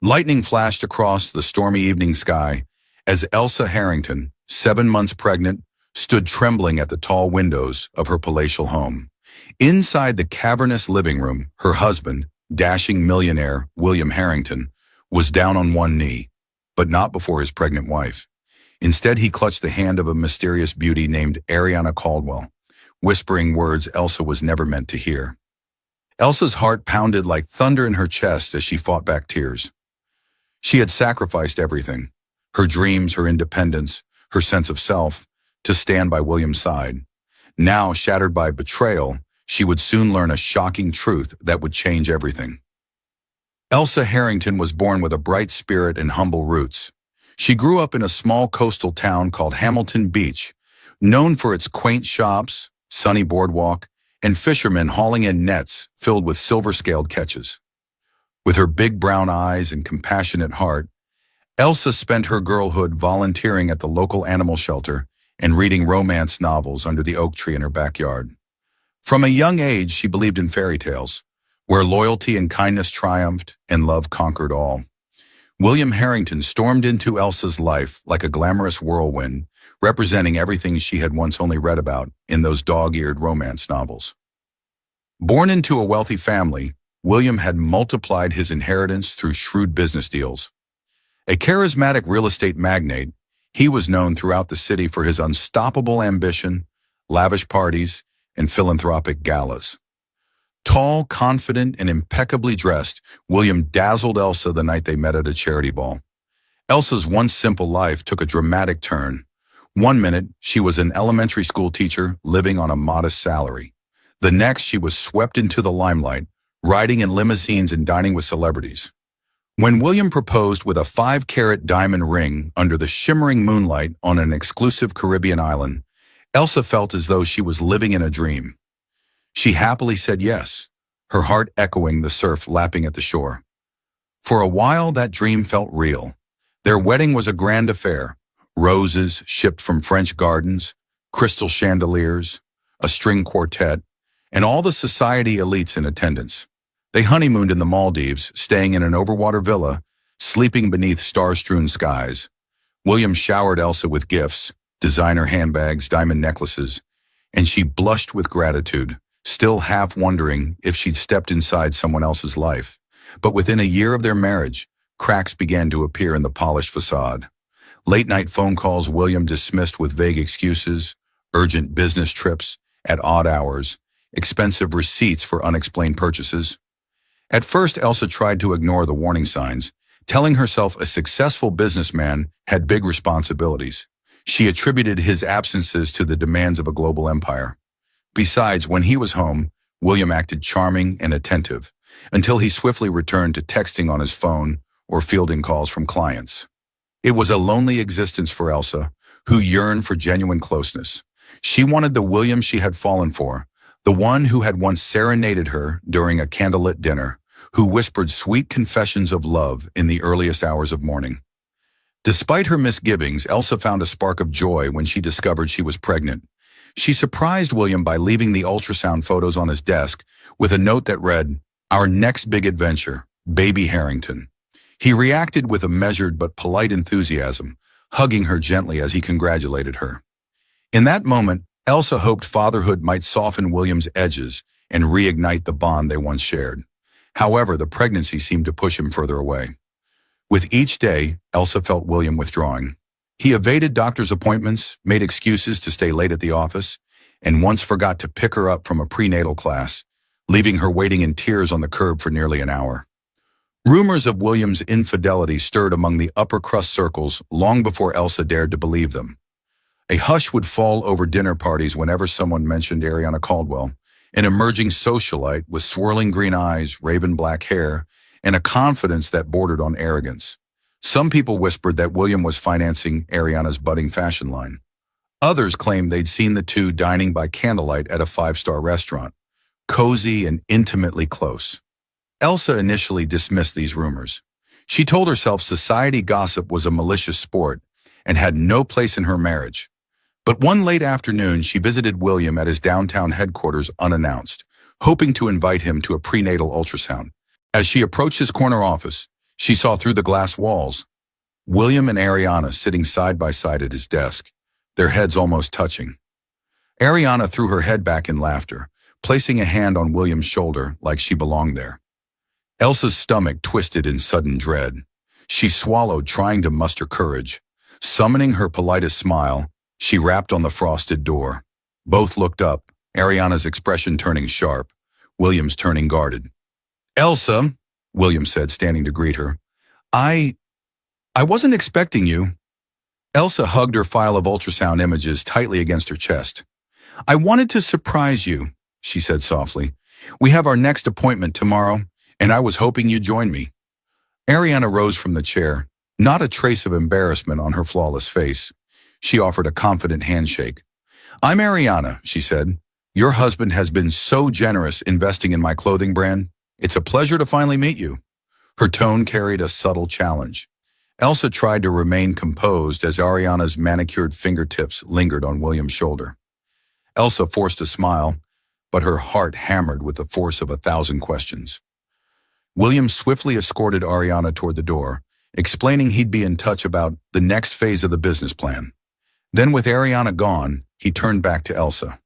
Lightning flashed across the stormy evening sky as Elsa Harrington, 7 months pregnant, stood trembling at the tall windows of her palatial home. Inside the cavernous living room, her husband, dashing millionaire William Harrington, was down on one knee, but not before his pregnant wife. Instead, he clutched the hand of a mysterious beauty named Ariana Caldwell, whispering words Elsa was never meant to hear. Elsa's heart pounded like thunder in her chest as she fought back tears. She had sacrificed everything, her dreams, her independence, her sense of self, to stand by William's side. Now, shattered by betrayal, she would soon learn a shocking truth that would change everything. Elsa Harrington was born with a bright spirit and humble roots. She grew up in a small coastal town called Hamilton Beach, known for its quaint shops, sunny boardwalk, and fishermen hauling in nets filled with silver-scaled catches. With her big brown eyes and compassionate heart, Elsa spent her girlhood volunteering at the local animal shelter and reading romance novels under the oak tree in her backyard. From a young age, she believed in fairy tales, where loyalty and kindness triumphed and love conquered all. William Harrington stormed into Elsa's life like a glamorous whirlwind, representing everything she had once only read about in those dog-eared romance novels. Born into a wealthy family, William had multiplied his inheritance through shrewd business deals. A charismatic real estate magnate, he was known throughout the city for his unstoppable ambition, lavish parties, and philanthropic galas. Tall, confident, and impeccably dressed, William dazzled Elsa the night they met at a charity ball. Elsa's once simple life took a dramatic turn. One minute, she was an elementary school teacher living on a modest salary. The next, she was swept into the limelight, riding in limousines and dining with celebrities. When William proposed with a 5-carat diamond ring under the shimmering moonlight on an exclusive Caribbean island, Elsa felt as though she was living in a dream. She happily said yes, her heart echoing the surf lapping at the shore. For a while, that dream felt real. Their wedding was a grand affair. Roses shipped from French gardens, crystal chandeliers, a string quartet, and all the society elites in attendance. They honeymooned in the Maldives, staying in an overwater villa, sleeping beneath star-strewn skies. William showered Elsa with gifts, designer handbags, diamond necklaces, and she blushed with gratitude, still half wondering if she'd stepped inside someone else's life. But within a year of their marriage, cracks began to appear in the polished facade. Late-night phone calls William dismissed with vague excuses, urgent business trips at odd hours, expensive receipts for unexplained purchases. At first, Elsa tried to ignore the warning signs, telling herself a successful businessman had big responsibilities. She attributed his absences to the demands of a global empire. Besides, when he was home, William acted charming and attentive, until he swiftly returned to texting on his phone or fielding calls from clients. It was a lonely existence for Elsa, who yearned for genuine closeness. She wanted the William she had fallen for, the one who had once serenaded her during a candlelit dinner, who whispered sweet confessions of love in the earliest hours of morning. Despite her misgivings, Elsa found a spark of joy when she discovered she was pregnant. She surprised William by leaving the ultrasound photos on his desk with a note that read, "Our next big adventure, baby Harrington." He reacted with a measured but polite enthusiasm, hugging her gently as he congratulated her. In that moment, Elsa hoped fatherhood might soften William's edges and reignite the bond they once shared. However, the pregnancy seemed to push him further away. With each day, Elsa felt William withdrawing. He evaded doctor's appointments, made excuses to stay late at the office, and once forgot to pick her up from a prenatal class, leaving her waiting in tears on the curb for nearly an hour. Rumors of William's infidelity stirred among the upper-crust circles long before Elsa dared to believe them. A hush would fall over dinner parties whenever someone mentioned Ariana Caldwell, an emerging socialite with swirling green eyes, raven black hair, and a confidence that bordered on arrogance. Some people whispered that William was financing Ariana's budding fashion line. Others claimed they'd seen the two dining by candlelight at a 5-star restaurant, cozy and intimately close. Elsa initially dismissed these rumors. She told herself society gossip was a malicious sport and had no place in her marriage. But one late afternoon, she visited William at his downtown headquarters unannounced, hoping to invite him to a prenatal ultrasound. As she approached his corner office, She saw through the glass walls. William and Ariana sitting side by side at his desk, their heads almost touching. Ariana threw her head back in laughter, placing a hand on William's shoulder like she belonged there. Elsa's stomach twisted in sudden dread. She swallowed, trying to muster courage. Summoning her politest smile, she rapped on the frosted door. Both looked up, Ariana's expression turning sharp, William's turning guarded. "Elsa," William said, standing to greet her. I wasn't expecting you." Elsa hugged her file of ultrasound images tightly against her chest. "I wanted to surprise you," she said softly. "We have our next appointment tomorrow, and I was hoping you'd join me." Ariana rose from the chair, not a trace of embarrassment on her flawless face. She offered a confident handshake. "I'm Ariana," she said. "Your husband has been so generous investing in my clothing brand. It's a pleasure to finally meet you." Her tone carried a subtle challenge. Elsa tried to remain composed as Ariana's manicured fingertips lingered on William's shoulder. Elsa forced a smile, but her heart hammered with the force of 1,000 questions. William swiftly escorted Ariana toward the door, explaining he'd be in touch about the next phase of the business plan. Then, with Ariana gone, he turned back to Elsa.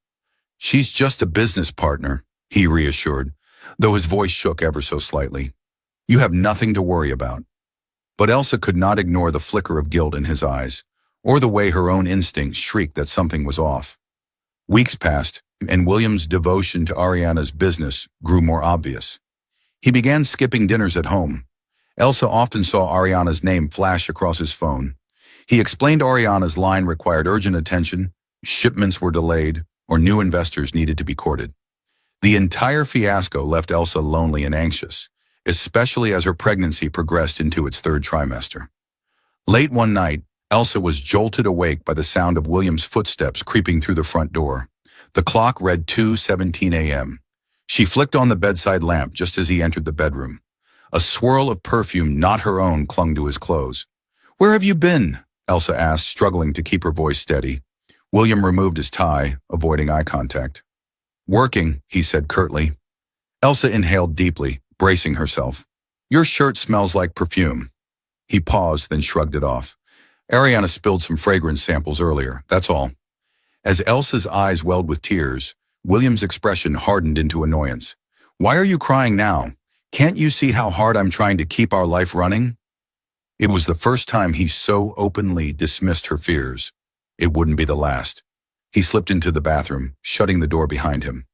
"She's just a business partner," he reassured, though his voice shook ever so slightly. "You have nothing to worry about." But Elsa could not ignore the flicker of guilt in his eyes, or the way her own instincts shrieked that something was off. Weeks passed, and William's devotion to Ariana's business grew more obvious. He began skipping dinners at home. Elsa often saw Ariana's name flash across his phone. He explained Ariana's line required urgent attention, shipments were delayed, or new investors needed to be courted. The entire fiasco left Elsa lonely and anxious, especially as her pregnancy progressed into its third trimester. Late one night, Elsa was jolted awake by the sound of William's footsteps creeping through the front door. The clock read 2:17 a.m. She flicked on the bedside lamp just as he entered the bedroom. A swirl of perfume not her own clung to his clothes. "Where have you been?" Elsa asked, struggling to keep her voice steady. William removed his tie, avoiding eye contact. "Working," he said curtly. Elsa inhaled deeply, bracing herself. "Your shirt smells like perfume." He paused, then shrugged it off. "Ariana spilled some fragrance samples earlier, that's all." As Elsa's eyes welled with tears, William's expression hardened into annoyance. "Why are you crying now? Can't you see how hard I'm trying to keep our life running?" It was the first time he so openly dismissed her fears. It wouldn't be the last. He slipped into the bathroom, shutting the door behind him.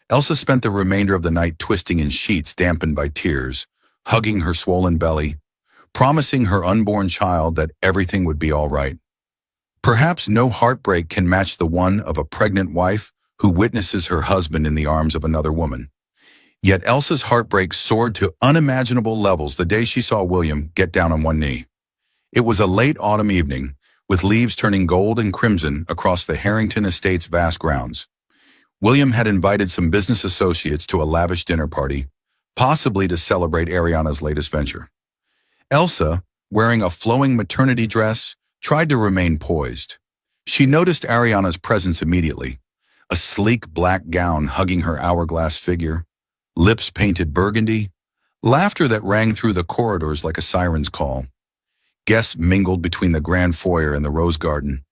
Elsa spent the remainder of the night twisting in sheets dampened by tears, hugging her swollen belly, promising her unborn child that everything would be all right. Perhaps no heartbreak can match the one of a pregnant wife who witnesses her husband in the arms of another woman. Yet Elsa's heartbreak soared to unimaginable levels the day she saw William get down on one knee. It was a late autumn evening, with leaves turning gold and crimson across the Harrington estate's vast grounds. William had invited some business associates to a lavish dinner party, possibly to celebrate Ariana's latest venture. Elsa, wearing a flowing maternity dress, tried to remain poised. She noticed Ariana's presence immediately, a sleek black gown hugging her hourglass figure, lips painted burgundy, laughter that rang through the corridors like a siren's call. Guests mingled between the grand foyer and the rose garden.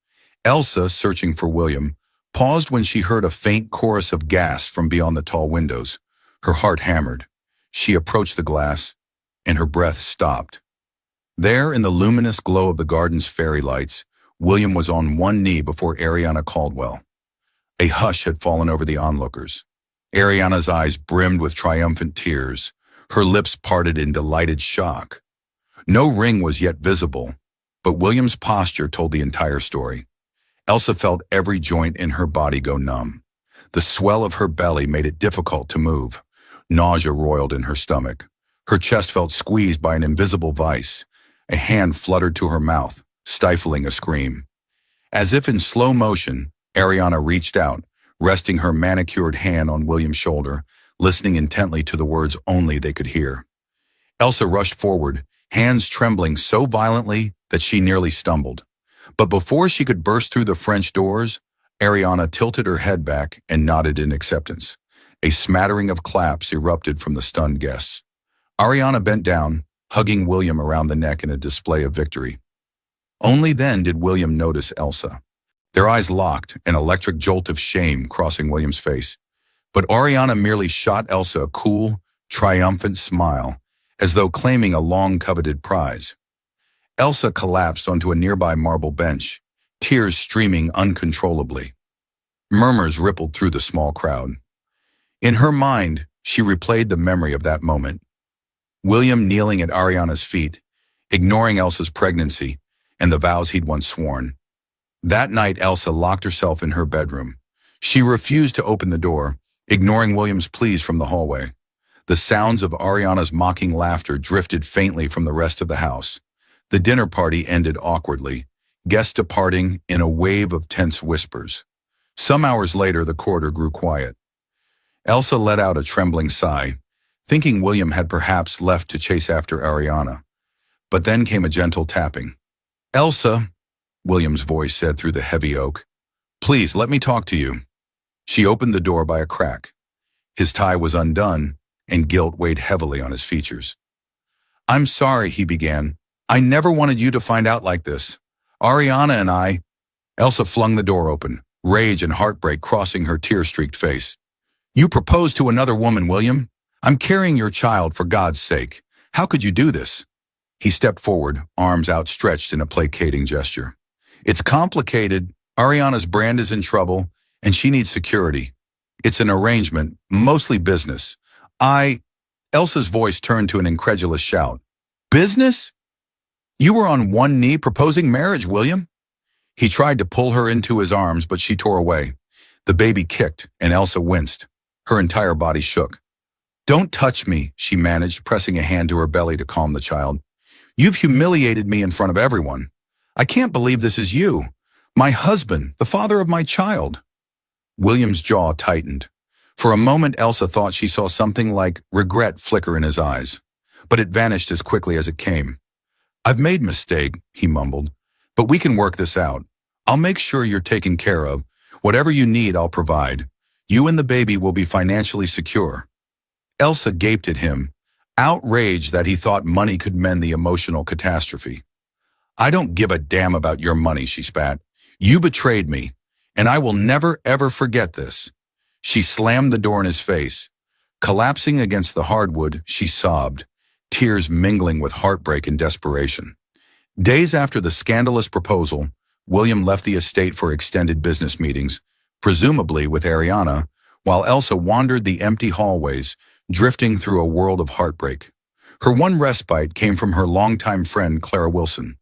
Elsa, searching for William, paused when she heard a faint chorus of gasps from beyond the tall windows. Her heart hammered. She approached the glass, and her breath stopped. There, in the luminous glow of the garden's fairy lights, William was on one knee before Ariana Caldwell. A hush had fallen over the onlookers. Ariana's eyes brimmed with triumphant tears, her lips parted in delighted shock. No ring was yet visible, but William's posture told the entire story. Elsa felt every joint in her body go numb. The swell of her belly made it difficult to move. Nausea roiled in her stomach. Her chest felt squeezed by an invisible vice. A hand fluttered to her mouth, stifling a scream. As if in slow motion, Ariana reached out, resting her manicured hand on William's shoulder, listening intently to the words only they could hear. Elsa rushed forward, hands trembling so violently that she nearly stumbled. But before she could burst through the French doors, Ariana tilted her head back and nodded in acceptance. A smattering of claps erupted from the stunned guests. Ariana bent down, hugging William around the neck in a display of victory. Only then did William notice Elsa. Their eyes locked, an electric jolt of shame crossing William's face. But Ariana merely shot Elsa a cool, triumphant smile, as though claiming a long-coveted prize. Elsa collapsed onto a nearby marble bench, tears streaming uncontrollably. Murmurs rippled through the small crowd. In her mind, she replayed the memory of that moment. William kneeling at Ariana's feet, ignoring Elsa's pregnancy and the vows he'd once sworn. That night, Elsa locked herself in her bedroom. She refused to open the door, ignoring William's pleas from the hallway. The sounds of Ariana's mocking laughter drifted faintly from the rest of the house. The dinner party ended awkwardly, guests departing in a wave of tense whispers. Some hours later, the corridor grew quiet. Elsa let out a trembling sigh, thinking William had perhaps left to chase after Ariana. But then came a gentle tapping. "Elsa," William's voice said through the heavy oak, "please let me talk to you." She opened the door by a crack. His tie was undone, and guilt weighed heavily on his features. "I'm sorry," he began. "I never wanted you to find out like this. Ariana and I—" Elsa flung the door open, rage and heartbreak crossing her tear-streaked face. "You proposed to another woman, William. I'm carrying your child, for God's sake. How could you do this?" He stepped forward, arms outstretched in a placating gesture. "It's complicated. Ariana's brand is in trouble, and she needs security. It's an arrangement, mostly business. Elsa's voice turned to an incredulous shout. "Business? You were on one knee proposing marriage, William?" He tried to pull her into his arms, but she tore away. The baby kicked, and Elsa winced. Her entire body shook. "Don't touch me," she managed, pressing a hand to her belly to calm the child. "You've humiliated me in front of everyone. I can't believe this is you. My husband, the father of my child." William's jaw tightened. For a moment, Elsa thought she saw something like regret flicker in his eyes, but it vanished as quickly as it came. "I've made a mistake," he mumbled, "but we can work this out. I'll make sure you're taken care of. Whatever you need, I'll provide. You and the baby will be financially secure." Elsa gaped at him, outraged that he thought money could mend the emotional catastrophe. "I don't give a damn about your money," she spat. "You betrayed me, and I will never, ever forget this." She slammed the door in his face. Collapsing against the hardwood, she sobbed, tears mingling with heartbreak and desperation. Days after the scandalous proposal, William left the estate for extended business meetings, presumably with Ariana, while Elsa wandered the empty hallways, drifting through a world of heartbreak. Her one respite came from her longtime friend Clara Wilson,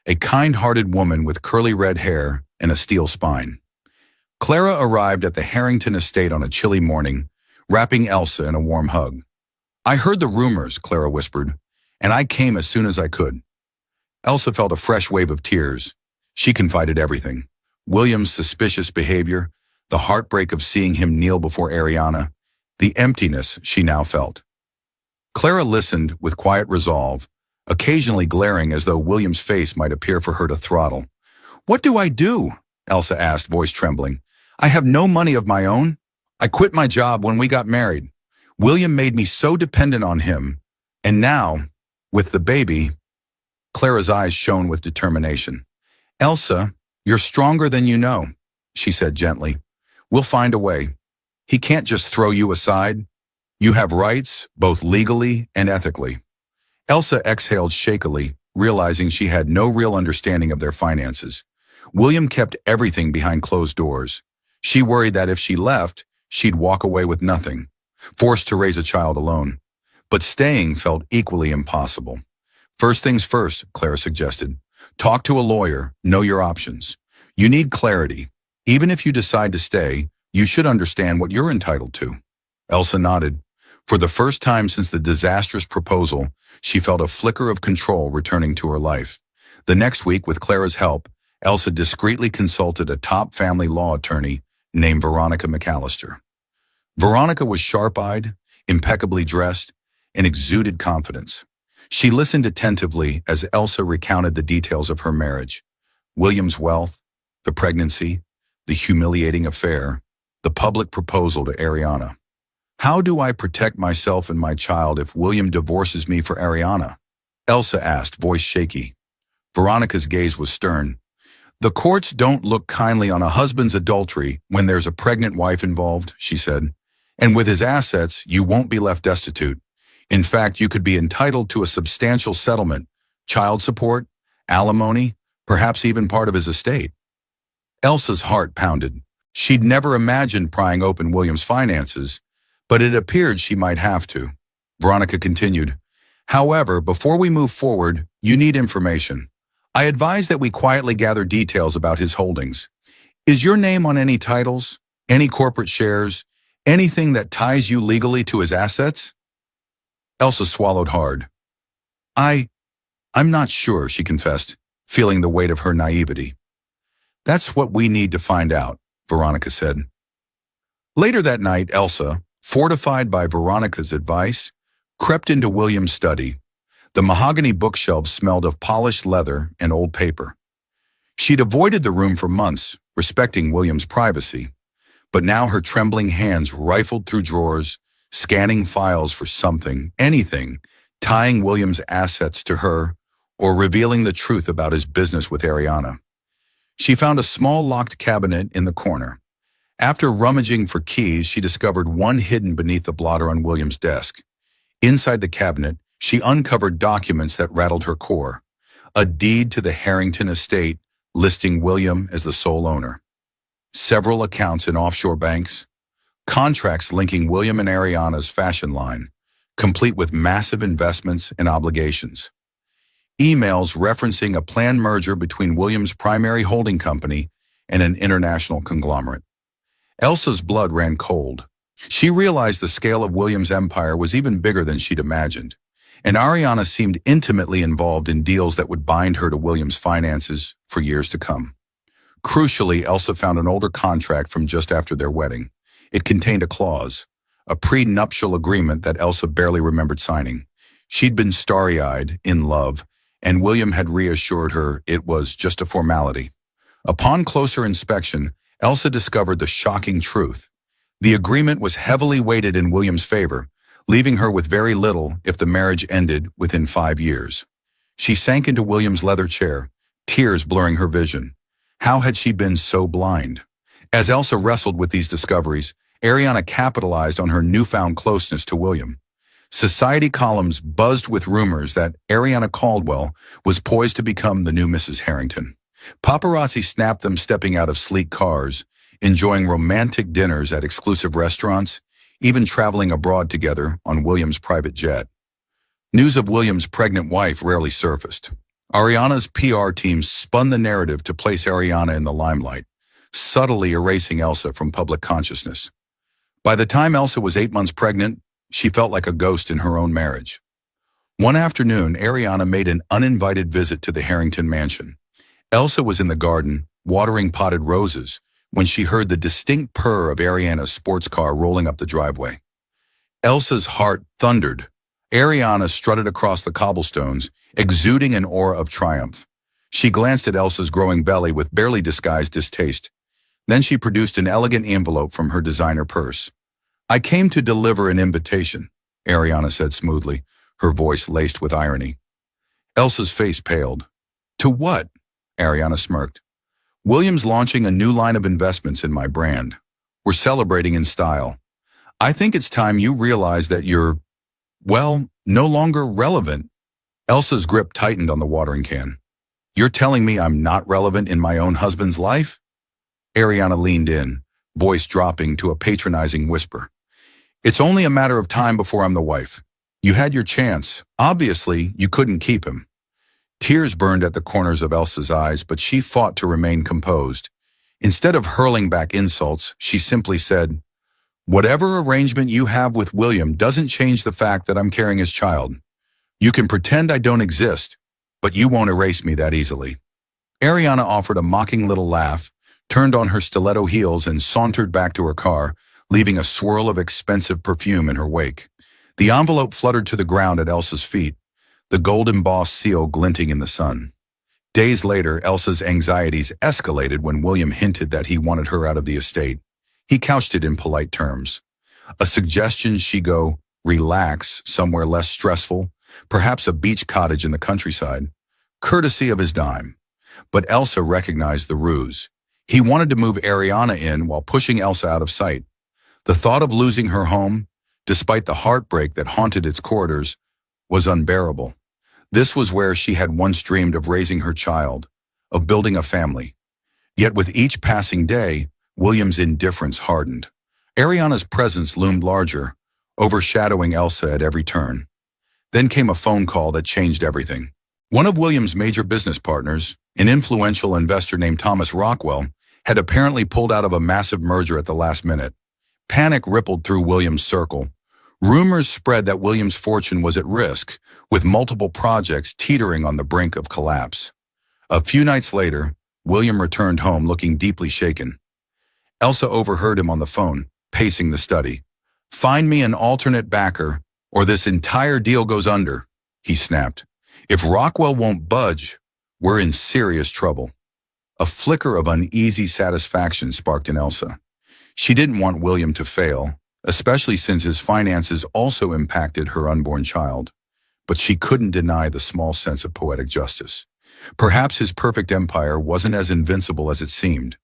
a kind-hearted woman with curly red hair and a steel spine. Clara arrived at the Harrington estate on a chilly morning, wrapping Elsa in a warm hug. "I heard the rumors," Clara whispered, "and I came as soon as I could." Elsa felt a fresh wave of tears. She confided everything: William's suspicious behavior, the heartbreak of seeing him kneel before Ariana, the emptiness she now felt. Clara listened with quiet resolve, occasionally glaring as though William's face might appear for her to throttle. "What do I do?" Elsa asked, voice trembling. "I have no money of my own. I quit my job when we got married. William made me so dependent on him. And now, with the baby—" Clara's eyes shone with determination. "Elsa, you're stronger than you know," she said gently. "We'll find a way. He can't just throw you aside. You have rights, both legally and ethically." Elsa exhaled shakily, realizing she had no real understanding of their finances. William kept everything behind closed doors. She worried that if she left, she'd walk away with nothing, forced to raise a child alone. But staying felt equally impossible. "First things first," Clara suggested. "Talk to a lawyer, know your options. You need clarity. Even if you decide to stay, you should understand what you're entitled to." Elsa nodded. For the first time since the disastrous proposal, she felt a flicker of control returning to her life. The next week, with Clara's help, Elsa discreetly consulted a top family law attorney named Veronica McAllister. Veronica was sharp-eyed, impeccably dressed, and exuded confidence. She listened attentively as Elsa recounted the details of her marriage: William's wealth, the pregnancy, the humiliating affair, the public proposal to Ariana. "How do I protect myself and my child if William divorces me for Ariana?" Elsa asked, voice shaky. Veronica's gaze was stern. The courts don't look kindly on a husband's adultery when there's a pregnant wife involved, she said. And with his assets, you won't be left destitute. In fact, you could be entitled to a substantial settlement, child support, alimony, perhaps even part of his estate. Elsa's heart pounded. She'd never imagined prying open William's finances, but it appeared she might have to. Veronica continued, however, before we move forward, you need information. I advise that we quietly gather details about his holdings. Is your name on any titles, any corporate shares, anything that ties you legally to his assets? Elsa swallowed hard. I'm not sure, she confessed, feeling the weight of her naivety. That's what we need to find out, Veronica said. Later that night, Elsa, fortified by Veronica's advice, crept into William's study. The mahogany bookshelves smelled of polished leather and old paper. She'd avoided the room for months, respecting William's privacy, but now her trembling hands rifled through drawers, scanning files for something, anything, tying William's assets to her or revealing the truth about his business with Ariana. She found a small locked cabinet in the corner. After rummaging for keys, she discovered one hidden beneath the blotter on William's desk. Inside the cabinet, she uncovered documents that rattled her core. A deed to the Harrington estate listing William as the sole owner. Several accounts in offshore banks. Contracts linking William and Ariana's fashion line, complete with massive investments and obligations. Emails referencing a planned merger between William's primary holding company and an international conglomerate. Elsa's blood ran cold. She realized the scale of William's empire was even bigger than she'd imagined, and Ariana seemed intimately involved in deals that would bind her to William's finances for years to come. Crucially, Elsa found an older contract from just after their wedding. It contained a clause, a prenuptial agreement that Elsa barely remembered signing. She'd been starry-eyed, in love, and William had reassured her it was just a formality. Upon closer inspection, Elsa discovered the shocking truth. The agreement was heavily weighted in William's favor, leaving her with very little if the marriage ended within 5 years. She sank into William's leather chair, tears blurring her vision. How had she been so blind? As Elsa wrestled with these discoveries, Ariana capitalized on her newfound closeness to William. Society columns buzzed with rumors that Ariana Caldwell was poised to become the new Mrs. Harrington. Paparazzi snapped them stepping out of sleek cars, enjoying romantic dinners at exclusive restaurants, even traveling abroad together on William's private jet. News of William's pregnant wife rarely surfaced. Ariana's PR team spun the narrative to place Ariana in the limelight, subtly erasing Elsa from public consciousness. By the time Elsa was 8 months pregnant, she felt like a ghost in her own marriage. One afternoon, Ariana made an uninvited visit to the Harrington mansion. Elsa was in the garden, watering potted roses, when she heard the distinct purr of Ariana's sports car rolling up the driveway. Elsa's heart thundered. Ariana strutted across the cobblestones, exuding an aura of triumph. She glanced at Elsa's growing belly with barely disguised distaste. Then she produced an elegant envelope from her designer purse. I came to deliver an invitation, Ariana said smoothly, her voice laced with irony. Elsa's face paled. To what? Ariana smirked. William's launching a new line of investments in my brand. We're celebrating in style. I think it's time you realize that you're, well, no longer relevant. Elsa's grip tightened on the watering can. You're telling me I'm not relevant in my own husband's life? Ariana leaned in, voice dropping to a patronizing whisper. It's only a matter of time before I'm the wife. You had your chance. Obviously, you couldn't keep him. Tears burned at the corners of Elsa's eyes, but she fought to remain composed. Instead of hurling back insults, she simply said, whatever arrangement you have with William doesn't change the fact that I'm carrying his child. You can pretend I don't exist, but you won't erase me that easily. Ariana offered a mocking little laugh, turned on her stiletto heels and sauntered back to her car, leaving a swirl of expensive perfume in her wake. The envelope fluttered to the ground at Elsa's feet, the gold-embossed seal glinting in the sun. Days later, Elsa's anxieties escalated when William hinted that he wanted her out of the estate. He couched it in polite terms. A suggestion she go, relax, somewhere less stressful, perhaps a beach cottage in the countryside, courtesy of his dime. But Elsa recognized the ruse. He wanted to move Ariana in while pushing Elsa out of sight. The thought of losing her home, despite the heartbreak that haunted its corridors, was unbearable. This was where she had once dreamed of raising her child, of building a family. Yet with each passing day, William's indifference hardened. Ariana's presence loomed larger, overshadowing Elsa at every turn. Then came a phone call that changed everything. One of William's major business partners, an influential investor named Thomas Rockwell, had apparently pulled out of a massive merger at the last minute. Panic rippled through William's circle. Rumors spread that William's fortune was at risk, with multiple projects teetering on the brink of collapse. A few nights later, William returned home looking deeply shaken. Elsa overheard him on the phone, pacing the study. "Find me an alternate backer, or this entire deal goes under," he snapped. "If Rockwell won't budge, we're in serious trouble." A flicker of uneasy satisfaction sparked in Elsa. She didn't want William to fail, especially since his finances also impacted her unborn child. But she couldn't deny the small sense of poetic justice. Perhaps his perfect empire wasn't as invincible as it seemed.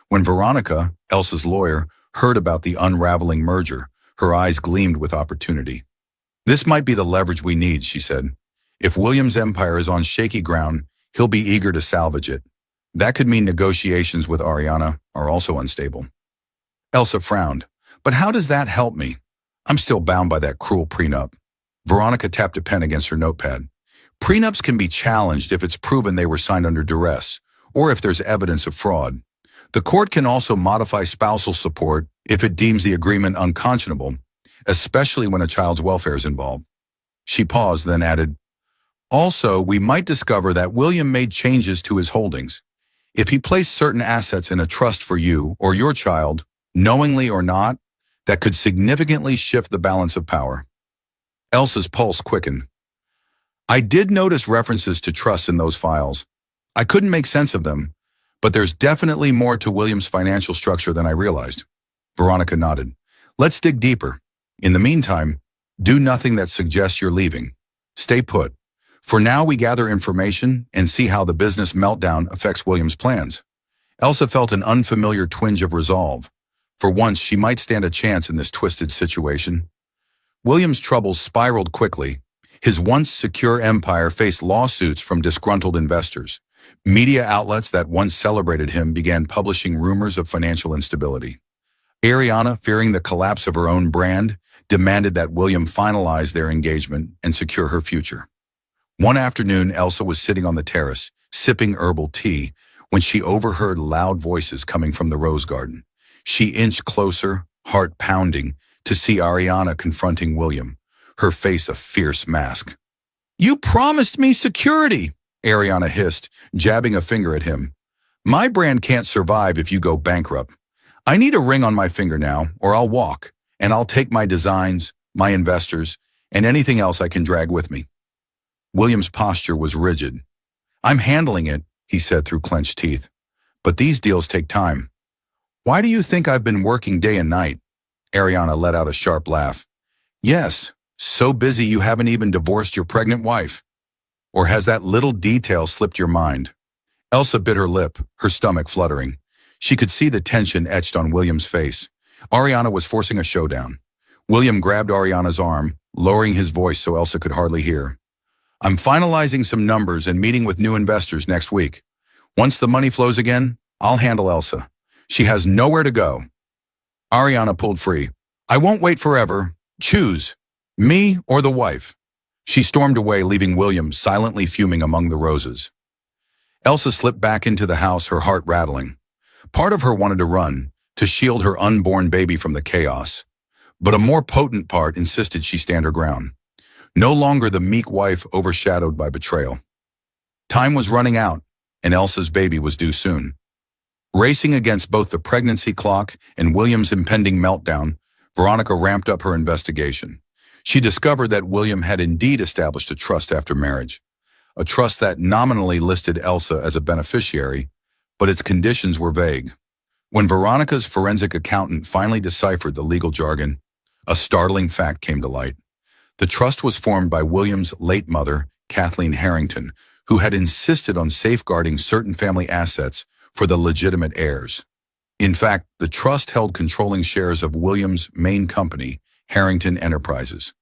When Veronica, Elsa's lawyer, heard about the unraveling merger, her eyes gleamed with opportunity. "This might be the leverage we need," she said. "If William's empire is on shaky ground, he'll be eager to salvage it. That could mean negotiations with Ariana are also unstable." Elsa frowned. "But how does that help me? I'm still bound by that cruel prenup." Veronica tapped a pen against her notepad. "Prenups can be challenged if it's proven they were signed under duress, or if there's evidence of fraud. The court can also modify spousal support if it deems the agreement unconscionable, especially when a child's welfare is involved." She paused, then added, "Also, we might discover that William made changes to his holdings. If he placed certain assets in a trust for you or your child, knowingly or not, that could significantly shift the balance of power." Elsa's pulse quickened. "I did notice references to trusts in those files. I couldn't make sense of them, but there's definitely more to William's financial structure than I realized." Veronica nodded. "Let's dig deeper. In the meantime, do nothing that suggests you're leaving. Stay put. For now, we gather information and see how the business meltdown affects William's plans." Elsa felt an unfamiliar twinge of resolve. For once, she might stand a chance in this twisted situation. William's troubles spiraled quickly. His once secure empire faced lawsuits from disgruntled investors. Media outlets that once celebrated him began publishing rumors of financial instability. Ariana, fearing the collapse of her own brand, demanded that William finalize their engagement and secure her future. One afternoon, Elsa was sitting on the terrace, sipping herbal tea, when she overheard loud voices coming from the rose garden. She inched closer, heart pounding, to see Ariana confronting William, her face a fierce mask. "You promised me security," Ariana hissed, jabbing a finger at him. "My brand can't survive if you go bankrupt. I need a ring on my finger now, or I'll walk, and I'll take my designs, my investors, and anything else I can drag with me." William's posture was rigid. "I'm handling it," he said through clenched teeth. "But these deals take time." "Why do you think I've been working day and night?" Ariana let out a sharp laugh. "Yes, so busy you haven't even divorced your pregnant wife. Or has that little detail slipped your mind?" Elsa bit her lip, her stomach fluttering. She could see the tension etched on William's face. Ariana was forcing a showdown. William grabbed Ariana's arm, lowering his voice so Elsa could hardly hear. "I'm finalizing some numbers and meeting with new investors next week. Once the money flows again, I'll handle Elsa. She has nowhere to go." Ariana pulled free. "I won't wait forever. Choose, me or the wife." She stormed away, leaving William silently fuming among the roses. Elsa slipped back into the house, her heart rattling. Part of her wanted to run, to shield her unborn baby from the chaos. But a more potent part insisted she stand her ground. No longer the meek wife overshadowed by betrayal. Time was running out, and Elsa's baby was due soon. Racing against both the pregnancy clock and William's impending meltdown, Veronica ramped up her investigation. She discovered that William had indeed established a trust after marriage, a trust that nominally listed Elsa as a beneficiary, but its conditions were vague. When Veronica's forensic accountant finally deciphered the legal jargon, a startling fact came to light. The trust was formed by William's late mother, Kathleen Harrington, who had insisted on safeguarding certain family assets for the legitimate heirs. In fact, the trust held controlling shares of William's main company, Harrington Enterprises.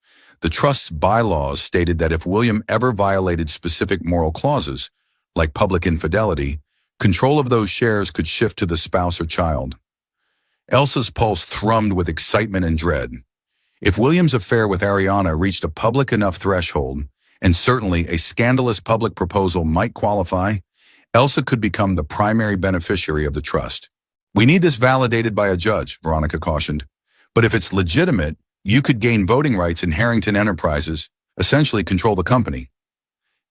The trust's bylaws stated that if William ever violated specific moral clauses, like public infidelity, control of those shares could shift to the spouse or child. Elsa's pulse thrummed with excitement and dread. If William's affair with Ariana reached a public enough threshold, and certainly a scandalous public proposal might qualify, Elsa could become the primary beneficiary of the trust. "We need this validated by a judge," Veronica cautioned. "But if it's legitimate, you could gain voting rights in Harrington Enterprises, essentially control the company."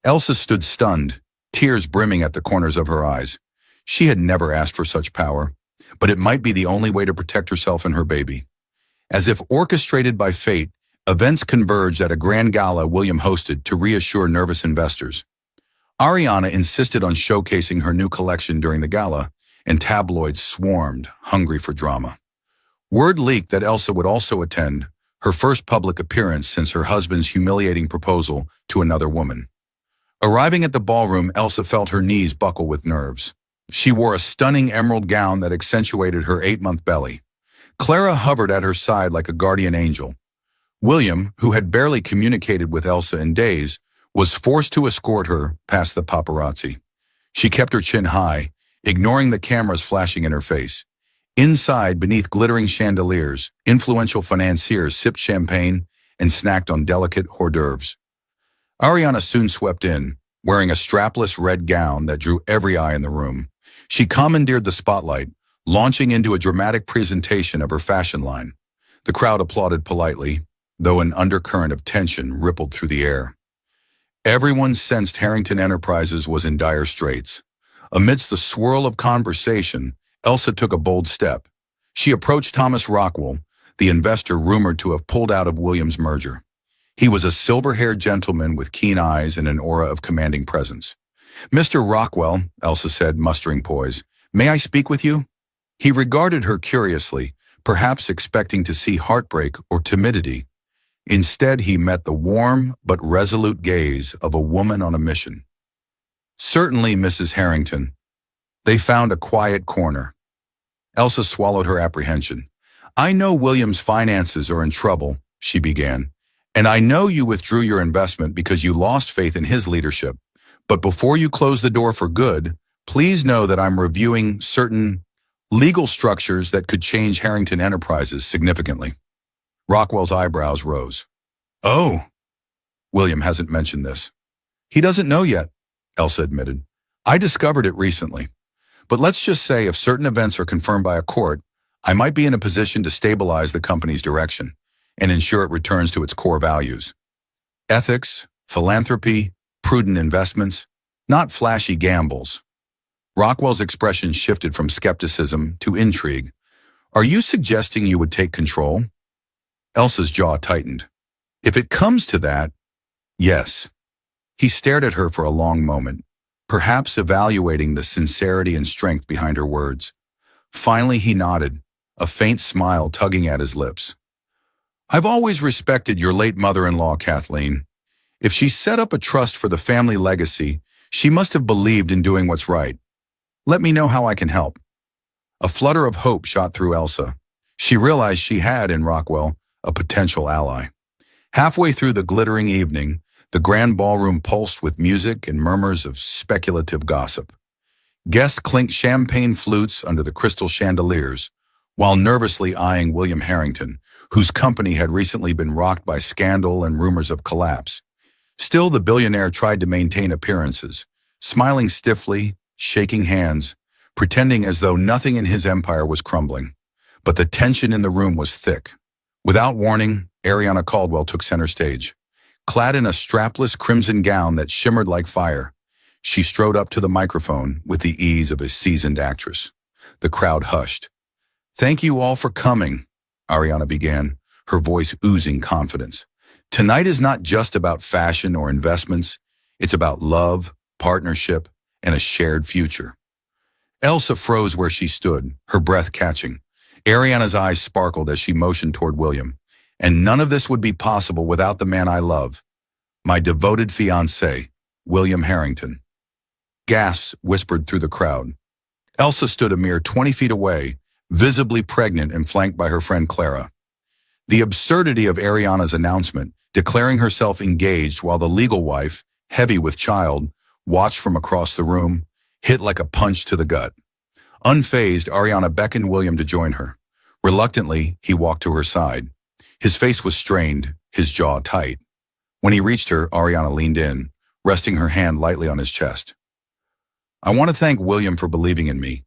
Elsa stood stunned, tears brimming at the corners of her eyes. She had never asked for such power, but it might be the only way to protect herself and her baby. As if orchestrated by fate, events converged at a grand gala William hosted to reassure nervous investors. Ariana insisted on showcasing her new collection during the gala, and tabloids swarmed, hungry for drama. Word leaked that Elsa would also attend, her first public appearance since her husband's humiliating proposal to another woman. Arriving at the ballroom, Elsa felt her knees buckle with nerves. She wore a stunning emerald gown that accentuated her 8-month belly. Clara hovered at her side like a guardian angel. William, who had barely communicated with Elsa in days, was forced to escort her past the paparazzi. She kept her chin high, ignoring the cameras flashing in her face. Inside, beneath glittering chandeliers, influential financiers sipped champagne and snacked on delicate hors d'oeuvres. Ariana soon swept in, wearing a strapless red gown that drew every eye in the room. She commandeered the spotlight, launching into a dramatic presentation of her fashion line. The crowd applauded politely, though an undercurrent of tension rippled through the air. Everyone sensed Harrington Enterprises was in dire straits. Amidst the swirl of conversation, Elsa took a bold step. She approached Thomas Rockwell, the investor rumored to have pulled out of Williams' merger. He was a silver-haired gentleman with keen eyes and an aura of commanding presence. "Mr. Rockwell," Elsa said, mustering poise, "may I speak with you?" He regarded her curiously, perhaps expecting to see heartbreak or timidity. Instead, he met the warm but resolute gaze of a woman on a mission. "Certainly, Mrs. Harrington." They found a quiet corner. Elsa swallowed her apprehension. "I know William's finances are in trouble," she began, "and I know you withdrew your investment because you lost faith in his leadership. But before you close the door for good, please know that I'm reviewing certain legal structures that could change Harrington Enterprises significantly." Rockwell's eyebrows rose. "Oh, William hasn't mentioned this." "He doesn't know yet," Elsa admitted. "I discovered it recently. But let's just say if certain events are confirmed by a court, I might be in a position to stabilize the company's direction and ensure it returns to its core values. Ethics, philanthropy, prudent investments, not flashy gambles." Rockwell's expression shifted from skepticism to intrigue. "Are you suggesting you would take control?" Elsa's jaw tightened. "If it comes to that, yes." He stared at her for a long moment, perhaps evaluating the sincerity and strength behind her words. Finally, he nodded, a faint smile tugging at his lips. "I've always respected your late mother-in-law, Kathleen. If she set up a trust for the family legacy, she must have believed in doing what's right. Let me know how I can help." A flutter of hope shot through Elsa. She realized she had, in Rockwell, a potential ally. Halfway through the glittering evening, the grand ballroom pulsed with music and murmurs of speculative gossip. Guests clinked champagne flutes under the crystal chandeliers, while nervously eyeing William Harrington, whose company had recently been rocked by scandal and rumors of collapse. Still, the billionaire tried to maintain appearances, smiling stiffly, shaking hands, pretending as though nothing in his empire was crumbling. But the tension in the room was thick. Without warning, Ariana Caldwell took center stage. Clad in a strapless crimson gown that shimmered like fire, she strode up to the microphone with the ease of a seasoned actress. The crowd hushed. "Thank you all for coming," Ariana began, her voice oozing confidence. "Tonight is not just about fashion or investments. It's about love, partnership, and a shared future." Elsa froze where she stood, her breath catching. Ariana's eyes sparkled as she motioned toward William. And none of this would be possible without the man I love, my devoted fiancé, William Harrington. Gasps whispered through the crowd. Elsa stood a mere 20 feet away, visibly pregnant and flanked by her friend Clara. The absurdity of Ariana's announcement, declaring herself engaged while the legal wife, heavy with child, watched from across the room, hit like a punch to the gut. Unfazed, Ariana beckoned William to join her. Reluctantly, he walked to her side. His face was strained, his jaw tight. When he reached her, Ariana leaned in, resting her hand lightly on his chest. I want to thank William for believing in me,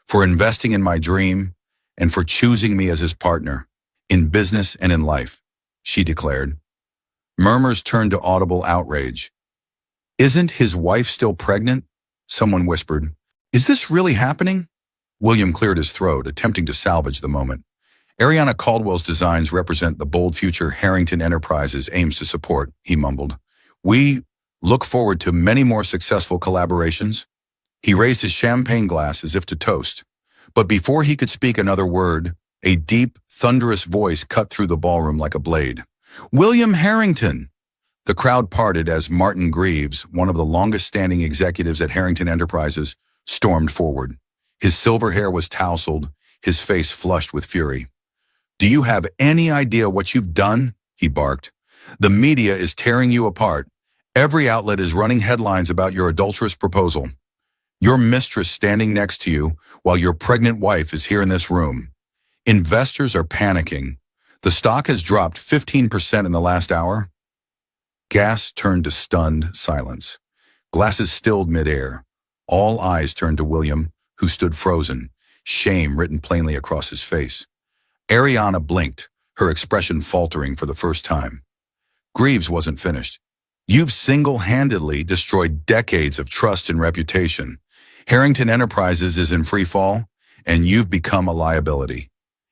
for investing in my dream, and for choosing me as his partner, in business and in life, she declared. Murmurs turned to audible outrage. Isn't his wife still pregnant? Someone whispered. Is this really happening? William cleared his throat, attempting to salvage the moment. Ariana Caldwell's designs represent the bold future Harrington Enterprises aims to support, he mumbled. We look forward to many more successful collaborations. He raised his champagne glass as if to toast. But before he could speak another word, a deep, thunderous voice cut through the ballroom like a blade. William Harrington! The crowd parted as Martin Greaves, one of the longest-standing executives at Harrington Enterprises, stormed forward. His silver hair was tousled, his face flushed with fury. Do you have any idea what you've done? He barked. The media is tearing you apart. Every outlet is running headlines about your adulterous proposal. Your mistress standing next to you while your pregnant wife is here in this room. Investors are panicking. The stock has dropped 15% in the last hour. Gas turned to stunned silence. Glasses stilled midair. All eyes turned to William, who stood frozen, shame written plainly across his face. Ariana blinked, her expression faltering for the first time. Greaves wasn't finished. You've single-handedly destroyed decades of trust and reputation. Harrington Enterprises is in free fall, and you've become a liability.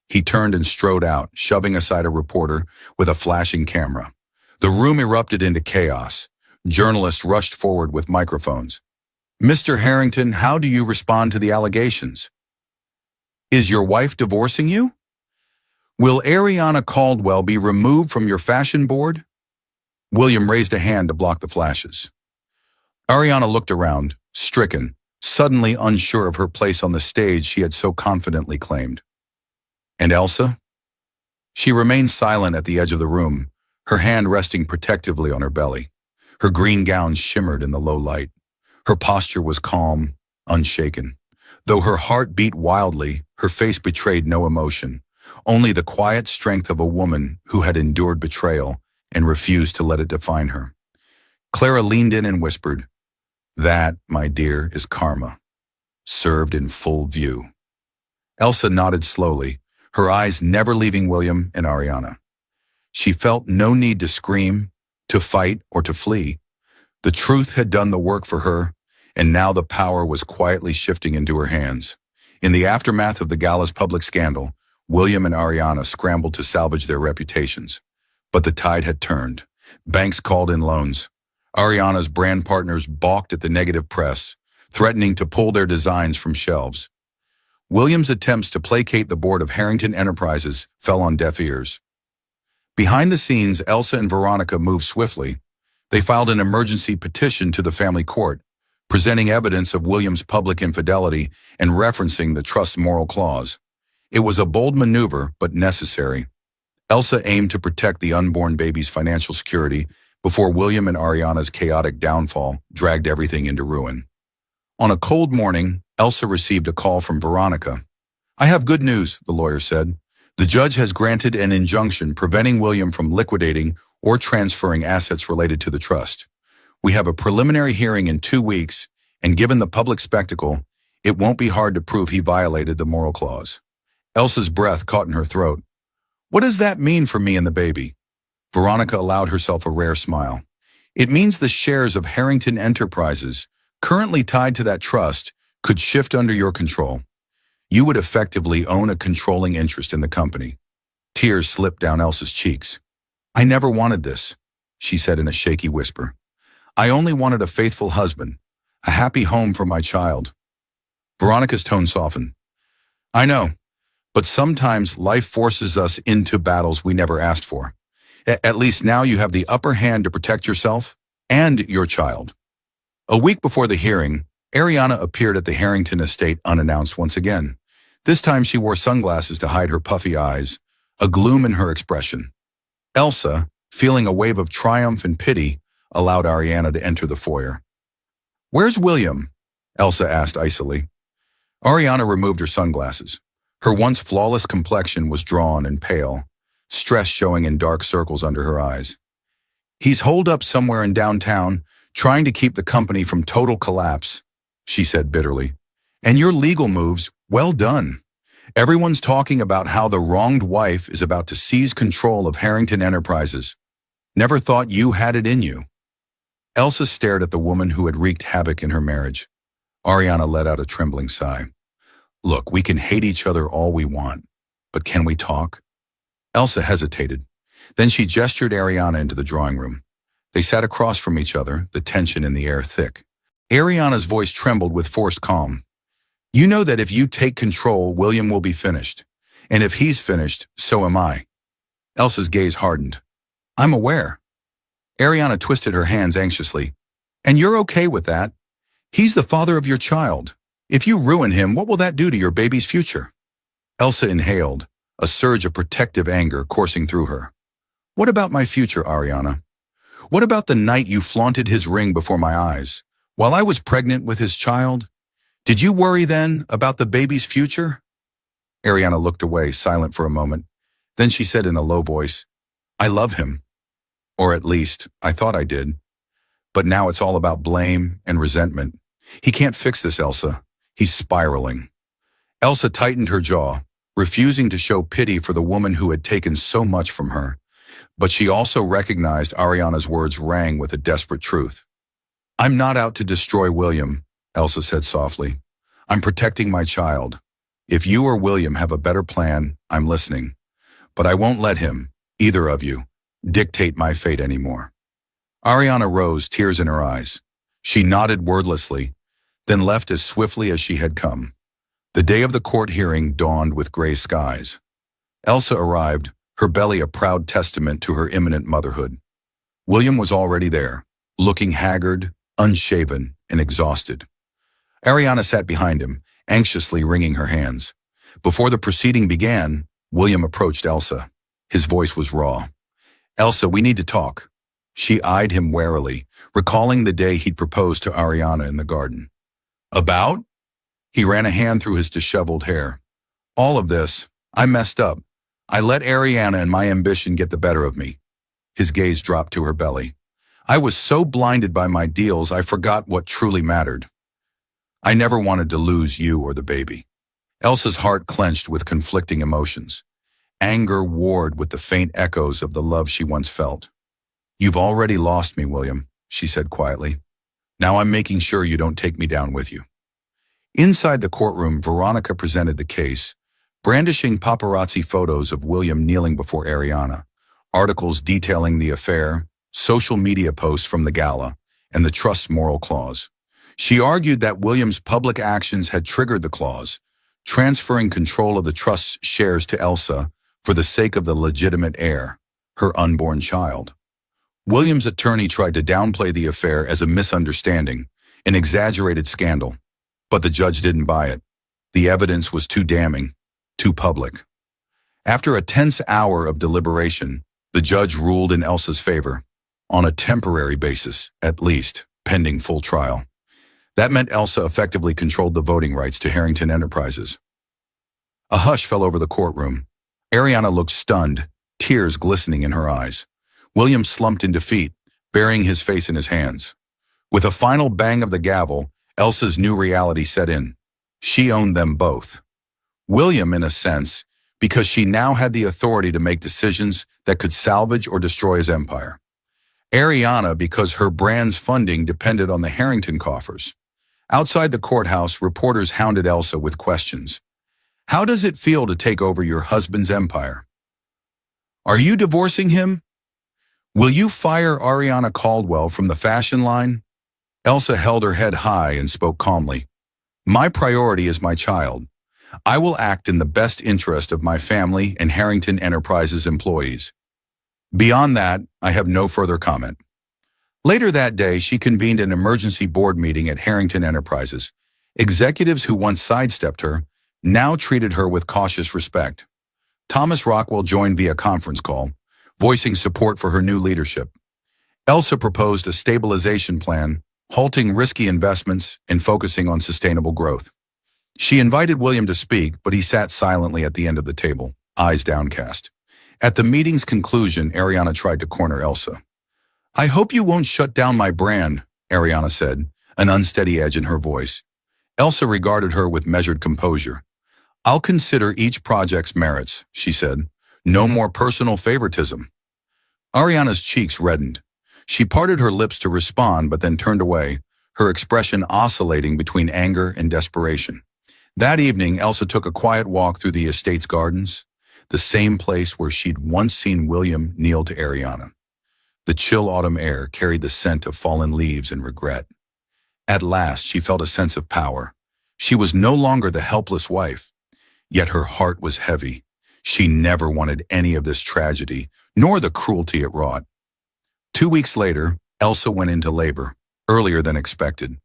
He turned and strode out, shoving aside a reporter with a flashing camera. The room erupted into chaos. Journalists rushed forward with microphones. Mr. Harrington, how do you respond to the allegations? Is your wife divorcing you? Will Ariana Caldwell be removed from your fashion board? William raised a hand to block the flashes. Ariana looked around, stricken, suddenly unsure of her place on the stage she had so confidently claimed. And Elsa? She remained silent at the edge of the room, her hand resting protectively on her belly. Her green gown shimmered in the low light. Her posture was calm, unshaken. Though her heart beat wildly, her face betrayed no emotion, only the quiet strength of a woman who had endured betrayal and refused to let it define her. Clara leaned in and whispered, That, my dear, is karma, served in full view. Elsa nodded slowly, her eyes never leaving William and Ariana. She felt no need to scream, to fight, or to flee. The truth had done the work for her, and now the power was quietly shifting into her hands. In the aftermath of the gala's public scandal, William and Ariana scrambled to salvage their reputations. But the tide had turned. Banks called in loans. Ariana's brand partners balked at the negative press, threatening to pull their designs from shelves. William's attempts to placate the board of Harrington Enterprises fell on deaf ears. Behind the scenes, Elsa and Veronica moved swiftly. They filed an emergency petition to the family court, presenting evidence of William's public infidelity and referencing the trust's moral clause. It was a bold maneuver, but necessary. Elsa aimed to protect the unborn baby's financial security before William and Ariana's chaotic downfall dragged everything into ruin. On a cold morning, Elsa received a call from Veronica. I have good news, the lawyer said. The judge has granted an injunction preventing William from liquidating or transferring assets related to the trust. We have a preliminary hearing in 2 weeks, and given the public spectacle, it won't be hard to prove he violated the moral clause. Elsa's breath caught in her throat. What does that mean for me and the baby? Veronica allowed herself a rare smile. It means the shares of Harrington Enterprises, currently tied to that trust, could shift under your control. You would effectively own a controlling interest in the company. Tears slipped down Elsa's cheeks. I never wanted this, she said in a shaky whisper. I only wanted a faithful husband, a happy home for my child. Veronica's tone softened. I know, But sometimes life forces us into battles we never asked for. At least now you have the upper hand to protect yourself and your child. A week before the hearing, Ariana appeared at the Harrington estate unannounced once again. This time she wore sunglasses to hide her puffy eyes, a gloom in her expression. Elsa, feeling a wave of triumph and pity, allowed Ariana to enter the foyer. "Where's William?" Elsa asked icily. Ariana removed her sunglasses. Her once flawless complexion was drawn and pale, stress showing in dark circles under her eyes. "He's holed up somewhere in downtown, trying to keep the company from total collapse," she said bitterly. "And your legal moves, well done. Everyone's talking about how the wronged wife is about to seize control of Harrington Enterprises. Never thought you had it in you." Elsa stared at the woman who had wreaked havoc in her marriage. Ariana let out a trembling sigh. "Look, we can hate each other all we want, but can we talk?" Elsa hesitated. Then she gestured Ariana into the drawing room. They sat across from each other, the tension in the air thick. Ariana's voice trembled with forced calm. "You know that if you take control, William will be finished. And if he's finished, so am I." Elsa's gaze hardened. "I'm aware." Ariana twisted her hands anxiously. "And you're okay with that? He's the father of your child. If you ruin him, what will that do to your baby's future?" Elsa inhaled, a surge of protective anger coursing through her. "What about my future, Ariana? What about the night you flaunted his ring before my eyes, while I was pregnant with his child? Did you worry then about the baby's future?" Ariana looked away, silent for a moment. Then she said in a low voice, "I love him. Or at least, I thought I did. But now it's all about blame and resentment. He can't fix this, Elsa. He's spiraling." Elsa tightened her jaw, refusing to show pity for the woman who had taken so much from her. But she also recognized Ariana's words rang with a desperate truth. "I'm not out to destroy William," Elsa said softly. "I'm protecting my child. If you or William have a better plan, I'm listening. But I won't let him, either of you, dictate my fate anymore." Ariana rose, tears in her eyes. She nodded wordlessly, then left as swiftly as she had come. The day of the court hearing dawned with gray skies. Elsa arrived, her belly a proud testament to her imminent motherhood. William was already there, looking haggard, unshaven, and exhausted. Ariana sat behind him, anxiously wringing her hands. Before the proceeding began, William approached Elsa. His voice was raw. "Elsa, we need to talk." She eyed him warily, recalling the day he'd proposed to Ariana in the garden. "About?" He ran a hand through his disheveled hair. "All of this. I messed up. I let Ariana and my ambition get the better of me." His gaze dropped to her belly. "I was so blinded by my deals, I forgot what truly mattered. I never wanted to lose you or the baby." Elsa's heart clenched with conflicting emotions. Anger warred with the faint echoes of the love she once felt. "You've already lost me, William," she said quietly. "Now I'm making sure you don't take me down with you." Inside the courtroom, Veronica presented the case, brandishing paparazzi photos of William kneeling before Ariana, articles detailing the affair, social media posts from the gala, and the trust's moral clause. She argued that William's public actions had triggered the clause, transferring control of the trust's shares to Elsa for the sake of the legitimate heir, her unborn child. William's attorney tried to downplay the affair as a misunderstanding, an exaggerated scandal, but the judge didn't buy it. The evidence was too damning, too public. After a tense hour of deliberation, the judge ruled in Elsa's favor, on a temporary basis, at least, pending full trial. That meant Elsa effectively controlled the voting rights to Harrington Enterprises. A hush fell over the courtroom. Ariana looked stunned, tears glistening in her eyes. William slumped in defeat, burying his face in his hands. With a final bang of the gavel, Elsa's new reality set in. She owned them both. William, in a sense, because she now had the authority to make decisions that could salvage or destroy his empire. Ariana, because her brand's funding depended on the Harrington coffers. Outside the courthouse, reporters hounded Elsa with questions. "How does it feel to take over your husband's empire? Are you divorcing him? Will you fire Ariana Caldwell from the fashion line?" Elsa held her head high and spoke calmly. "My priority is my child. I will act in the best interest of my family and Harrington Enterprises employees. Beyond that, I have no further comment. Later that day, she convened an emergency board meeting at Harrington Enterprises. Executives who once sidestepped her now treated her with cautious respect. Thomas Rockwell joined via conference call, voicing support for her new leadership. Elsa proposed a stabilization plan, halting risky investments and focusing on sustainable growth. She invited William to speak, but he sat silently at the end of the table, eyes downcast. At the meeting's conclusion, Ariana tried to corner Elsa. "I hope you won't shut down my brand," Ariana said, an unsteady edge in her voice. Elsa regarded her with measured composure. "I'll consider each project's merits," she said. "No more personal favoritism." Ariana's cheeks reddened. She parted her lips to respond but then turned away, her expression oscillating between anger and desperation. That evening, Elsa took a quiet walk through the estate's gardens, the same place where she'd once seen William kneel to Ariana. The chill autumn air carried the scent of fallen leaves and regret. At last, she felt a sense of power. She was no longer the helpless wife. Yet her heart was heavy. She never wanted any of this tragedy, nor the cruelty it wrought. 2 weeks later, Elsa went into labor, earlier than expected.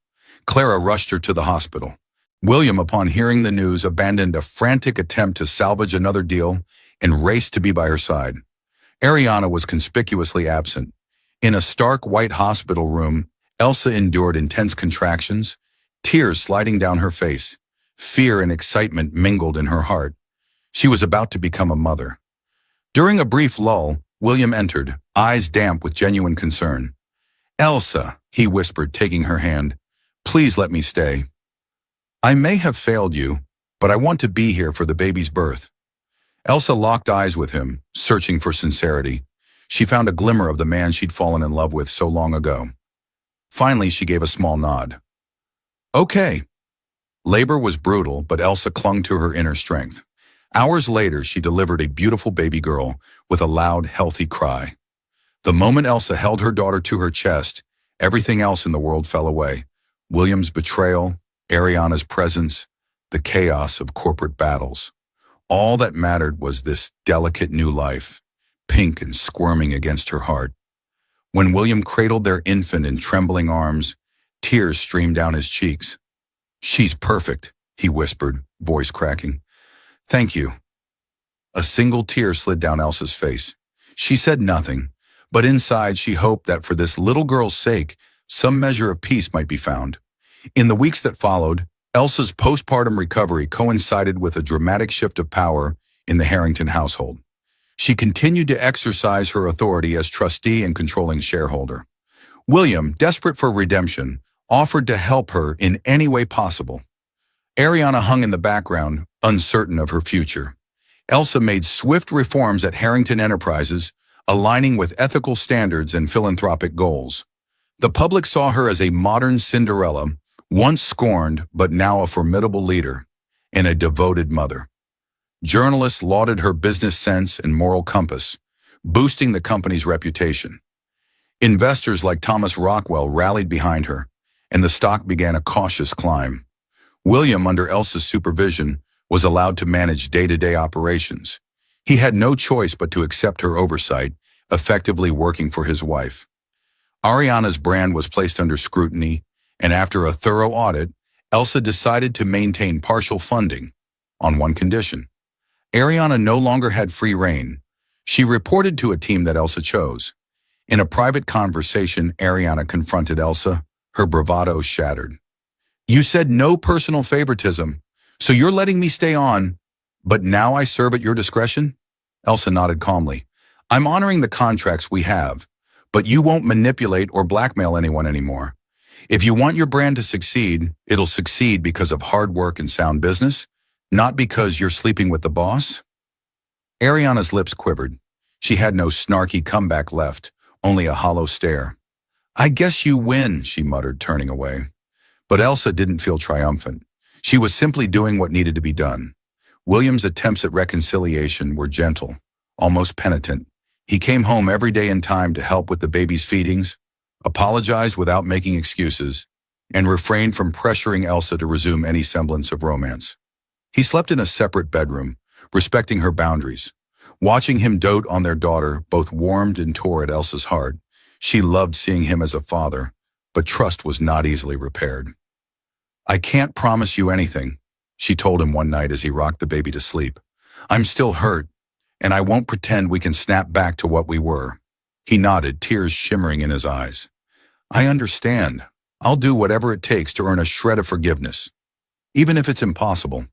Clara rushed her to the hospital. William, upon hearing the news, abandoned a frantic attempt to salvage another deal and raced to be by her side. Ariana was conspicuously absent. In a stark white hospital room, Elsa endured intense contractions, tears sliding down her face. Fear and excitement mingled in her heart. She was about to become a mother. During a brief lull, William entered, eyes damp with genuine concern. "Elsa," he whispered, taking her hand, "please let me stay. I may have failed you, but I want to be here for the baby's birth." Elsa locked eyes with him, searching for sincerity. She found a glimmer of the man she'd fallen in love with so long ago. Finally, she gave a small nod. "Okay." Labor was brutal, but Elsa clung to her inner strength. Hours later, she delivered a beautiful baby girl with a loud, healthy cry. The moment Elsa held her daughter to her chest, everything else in the world fell away. William's betrayal, Ariana's presence, the chaos of corporate battles. All that mattered was this delicate new life, pink and squirming against her heart. When William cradled their infant in trembling arms, tears streamed down his cheeks. "She's perfect," he whispered, voice cracking. "Thank you." A single tear slid down Elsa's face. She said nothing, but inside she hoped that for this little girl's sake, some measure of peace might be found. In the weeks that followed, Elsa's postpartum recovery coincided with a dramatic shift of power in the Harrington household. She continued to exercise her authority as trustee and controlling shareholder. William, desperate for redemption, offered to help her in any way possible. Ariana hung in the background, uncertain of her future. Elsa made swift reforms at Harrington Enterprises, aligning with ethical standards and philanthropic goals. The public saw her as a modern Cinderella, once scorned but now a formidable leader, and a devoted mother. Journalists lauded her business sense and moral compass, boosting the company's reputation. Investors like Thomas Rockwell rallied behind her, and the stock began a cautious climb. William, under Elsa's supervision, was allowed to manage day-to-day operations. He had no choice but to accept her oversight, effectively working for his wife. Ariana's brand was placed under scrutiny, and after a thorough audit, Elsa decided to maintain partial funding, on one condition. Ariana no longer had free rein. She reported to a team that Elsa chose. In a private conversation, Ariana confronted Elsa, her bravado shattered. "You said no personal favoritism, so you're letting me stay on, but now I serve at your discretion?" Elsa nodded calmly. "I'm honoring the contracts we have, but you won't manipulate or blackmail anyone anymore. If you want your brand to succeed, it'll succeed because of hard work and sound business, not because you're sleeping with the boss." Ariana's lips quivered. She had no snarky comeback left, only a hollow stare. "I guess you win," she muttered, turning away. But Elsa didn't feel triumphant. She was simply doing what needed to be done. William's attempts at reconciliation were gentle, almost penitent. He came home every day in time to help with the baby's feedings, apologized without making excuses, and refrained from pressuring Elsa to resume any semblance of romance. He slept in a separate bedroom, respecting her boundaries. Watching him dote on their daughter both warmed and tore at Elsa's heart. She loved seeing him as a father, but trust was not easily repaired. "I can't promise you anything," she told him one night as he rocked the baby to sleep. "I'm still hurt, and I won't pretend we can snap back to what we were." He nodded, tears shimmering in his eyes. "I understand. I'll do whatever it takes to earn a shred of forgiveness, even if it's impossible."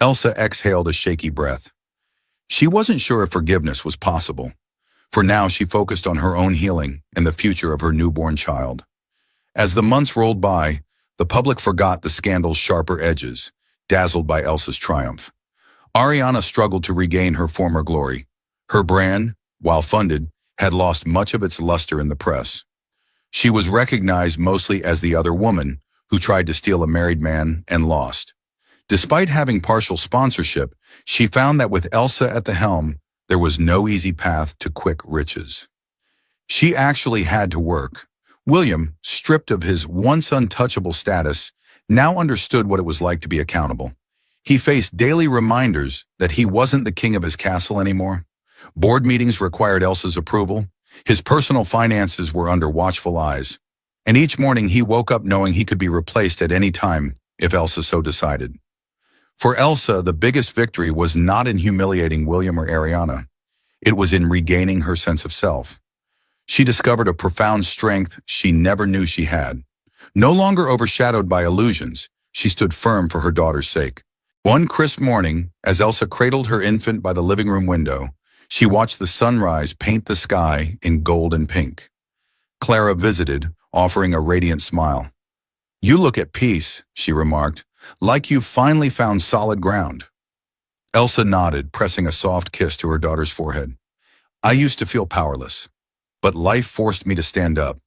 Elsa exhaled a shaky breath. She wasn't sure if forgiveness was possible. For now, she focused on her own healing and the future of her newborn child. As the months rolled by, the public forgot the scandal's sharper edges, dazzled by Elsa's triumph. Ariana struggled to regain her former glory. Her brand, while funded, had lost much of its luster in the press. She was recognized mostly as the other woman who tried to steal a married man and lost. Despite having partial sponsorship, she found that with Elsa at the helm, there was no easy path to quick riches. She actually had to work. William, stripped of his once untouchable status, now understood what it was like to be accountable. He faced daily reminders that he wasn't the king of his castle anymore. Board meetings required Elsa's approval. His personal finances were under watchful eyes. And each morning he woke up knowing he could be replaced at any time if Elsa so decided. For Elsa, the biggest victory was not in humiliating William or Ariana. It was in regaining her sense of self. She discovered a profound strength she never knew she had. No longer overshadowed by illusions, she stood firm for her daughter's sake. One crisp morning, as Elsa cradled her infant by the living room window, she watched the sunrise paint the sky in gold and pink. Clara visited, offering a radiant smile. "You look at peace," she remarked, "like you've finally found solid ground." Elsa nodded, pressing a soft kiss to her daughter's forehead. "I used to feel powerless, but life forced me to stand up,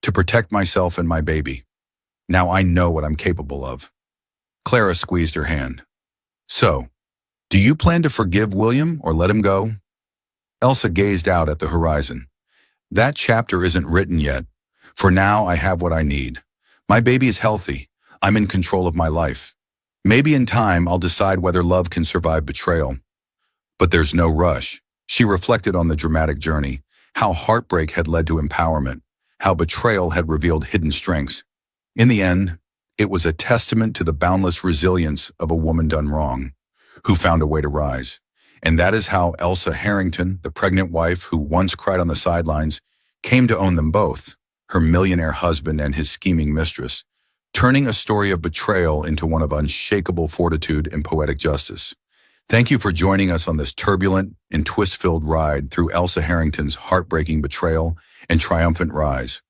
to protect myself and my baby. Now I know what I'm capable of." Clara squeezed her hand. "So, do you plan to forgive William or let him go?" Elsa gazed out at the horizon. "That chapter isn't written yet. For now, I have what I need. My baby is healthy. I'm in control of my life. Maybe in time, I'll decide whether love can survive betrayal. But there's no rush." She reflected on the dramatic journey, how heartbreak had led to empowerment, how betrayal had revealed hidden strengths. In the end, it was a testament to the boundless resilience of a woman done wrong, who found a way to rise. And that is how Elsa Harrington, the pregnant wife who once cried on the sidelines, came to own them both, her millionaire husband and his scheming mistress, turning a story of betrayal into one of unshakable fortitude and poetic justice. Thank you for joining us on this turbulent and twist-filled ride through Elsa Harrington's heartbreaking betrayal and triumphant rise.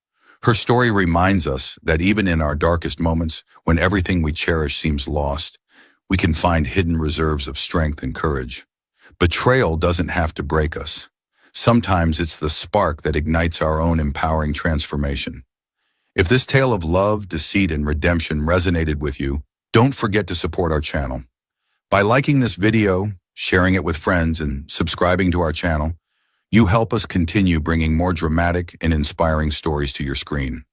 Her story reminds us that even in our darkest moments, when everything we cherish seems lost, we can find hidden reserves of strength and courage. Betrayal doesn't have to break us. Sometimes it's the spark that ignites our own empowering transformation. If this tale of love, deceit, and redemption resonated with you, don't forget to support our channel. By liking this video, sharing it with friends, and subscribing to our channel, you help us continue bringing more dramatic and inspiring stories to your screen.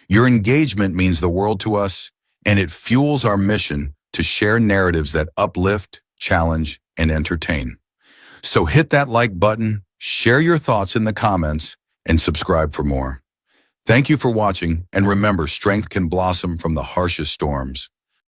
Your engagement means the world to us, and it fuels our mission to share narratives that uplift, challenge, and entertain. So hit that like button, share your thoughts in the comments, and subscribe for more. Thank you for watching, and remember, strength can blossom from the harshest storms.